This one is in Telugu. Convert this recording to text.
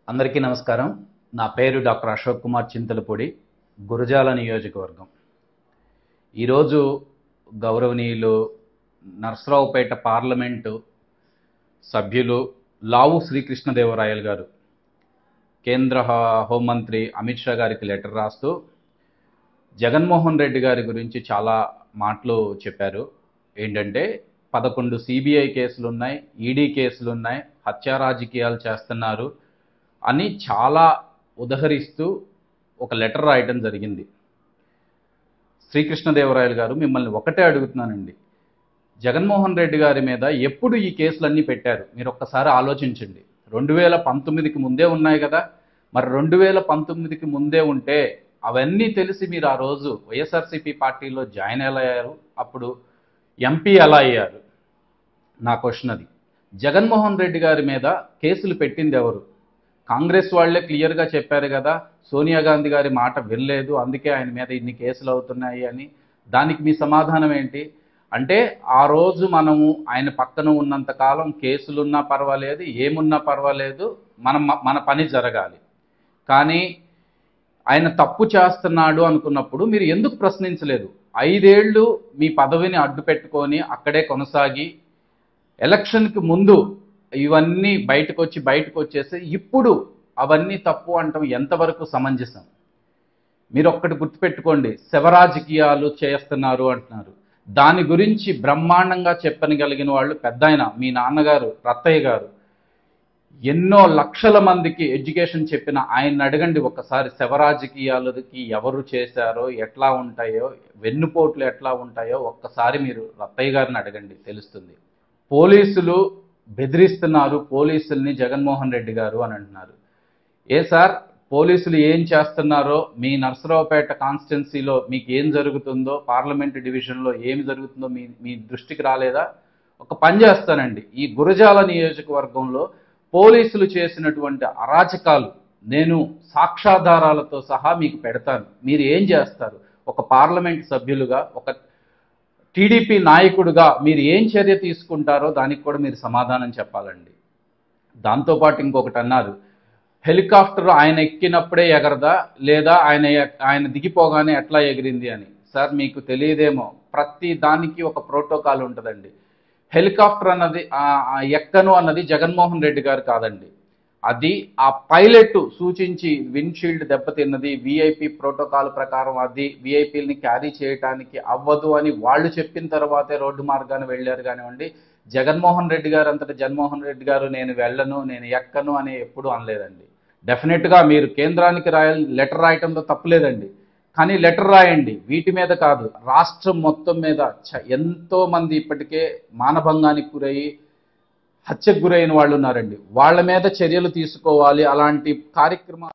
అందరికీ నమస్కారం. నా పేరు డాక్టర్ అశోక్ కుమార్ చింతలపూడి, గురజాల నియోజకవర్గం. ఈరోజు గౌరవనీయులు నర్సరావుపేట పార్లమెంటు సభ్యులు లావు శ్రీకృష్ణదేవరాయలు గారు కేంద్ర హోంమంత్రి అమిత్ షా గారికి లెటర్ రాస్తూ జగన్మోహన్ రెడ్డి గారి గురించి చాలా మాటలు చెప్పారు. ఏంటంటే 11 సిబిఐ కేసులున్నాయి, ఈడీ కేసులున్నాయి, హత్యా రాజకీయాలు చేస్తున్నారు అని చాలా ఉదహరిస్తూ ఒక లెటర్ రాయడం జరిగింది. శ్రీకృష్ణదేవరాయలు గారు, మిమ్మల్ని ఒకటే అడుగుతున్నానండి, జగన్మోహన్ రెడ్డి గారి మీద ఎప్పుడు ఈ కేసులన్నీ పెట్టారు? మీరు ఒక్కసారి ఆలోచించండి. 2019కి ముందే ఉన్నాయి కదా. మరి 2019కి ముందే ఉంటే అవన్నీ తెలిసి మీరు ఆ రోజు వైఎస్ఆర్సీపీ పార్టీలో జాయిన్ ఎలా అయ్యారు? అప్పుడు ఎంపీ ఎలా అయ్యారు? నా క్వశ్చన్ అది. జగన్మోహన్ రెడ్డి గారి మీద కేసులు పెట్టింది ఎవరు? కాంగ్రెస్ వాళ్లే క్లియర్గా చెప్పారు కదా, సోనియా గాంధీ గారి మాట వినలేదు, అందుకే ఆయన మీద ఇన్ని కేసులు అవుతున్నాయి అని. దానికి మీ సమాధానం ఏంటి? అంటే ఆ రోజు మనము ఆయన పక్కన ఉన్నంత కాలం కేసులున్నా పర్వాలేదు, ఏమున్నా పర్వాలేదు, మన పని జరగాలి. కానీ ఆయన తప్పు చేస్తున్నాడు అనుకున్నప్పుడు మీరు ఎందుకు ప్రశ్నించలేదు? 5 ఏళ్ళు మీ పదవిని అడ్డు పెట్టుకొని అక్కడే కొనసాగి ఎలక్షన్కి ముందు ఇవన్నీ బయటకు వచ్చేసి ఇప్పుడు అవన్నీ తప్పు అంటాం ఎంతవరకు సమంజసం? మీరు ఒక్కటి గుర్తుపెట్టుకోండి, శవరాజకీయాలు చేస్తున్నారు అంటున్నారు. దాని గురించి బ్రహ్మాండంగా చెప్పగలిగిన వాళ్ళు పెద్దాయన, మీ నాన్నగారు రత్తయ్య గారు. ఎన్నో లక్షల మందికి ఎడ్యుకేషన్ చెప్పిన ఆయన అడగండి ఒక్కసారి, శవరాజకీయాలకి ఎవరు చేశారో, ఎట్లా ఉంటాయో, వెన్నుపోట్లు ఎట్లా ఉంటాయో ఒక్కసారి మీరు రత్తయ్య గారిని అడగండి, తెలుస్తుంది. పోలీసులు బెదిరిస్తున్నారు పోలీసుల్ని జగన్మోహన్ రెడ్డి గారు అని అంటున్నారు. ఏ సార్, పోలీసులు ఏం చేస్తున్నారో మీ నర్సరావుపేట కాన్స్టిట్యున్సీలో మీకు ఏం జరుగుతుందో, పార్లమెంటు డివిజన్లో ఏమి జరుగుతుందో మీ దృష్టికి రాలేదా? ఒక పని చేస్తానండి, ఈ గురజాల నియోజకవర్గంలో పోలీసులు చేసినటువంటి అరాచకాలు నేను సాక్ష్యాధారాలతో సహా మీకు పెడతాను. మీరు ఏం చేస్తారు? ఒక పార్లమెంట్ సభ్యులుగా, ఒక టీడీపీ నాయకుడిగా మీరు ఏం చర్య తీసుకుంటారో దానికి కూడా మీరు సమాధానం చెప్పాలండి. దాంతోపాటు ఇంకొకటి అన్నారు, హెలికాప్టర్ ఆయన ఎక్కినప్పుడే ఎగరదా, లేదా ఆయన దిగిపోగానే ఎట్లా ఎగిరింది అని. సార్, మీకు తెలియదేమో, ప్రతి దానికి ఒక ప్రోటోకాల్ ఉంటుందండి. హెలికాప్టర్ అన్నది ఎక్కను అన్నది జగన్మోహన్ రెడ్డి గారు కాదండి, అది ఆ పైలట్ సూచించి విండ్షీల్డ్ దెబ్బతిన్నది, విఐపి ప్రోటోకాల్ ప్రకారం అది విఐపీలని క్యారీ చేయడానికి అవ్వదు అని వాళ్ళు చెప్పిన తర్వాతే రోడ్డు మార్గాన్ని వెళ్ళారు కానివ్వండి. జగన్మోహన్ రెడ్డి గారు అంతటా జగన్మోహన్ రెడ్డి గారు నేను వెళ్ళను, నేను ఎక్కను అని ఎప్పుడూ అనలేదండి. డెఫినెట్గా మీరు కేంద్రానికి లెటర్ రాయటంలో తప్పులేదండి, కానీ లెటర్ రాయండి, వీటి మీద కాదు. రాష్ట్రం మొత్తం మీద ఎంతో మంది ఇప్పటికే మానభంగానికి గురయ్యి హత్యకు గురైన వాళ్ళు ఉన్నారండి. వాళ్ళ మీద చర్యలు తీసుకోవాలి. అలాంటి కార్యక్రమాలు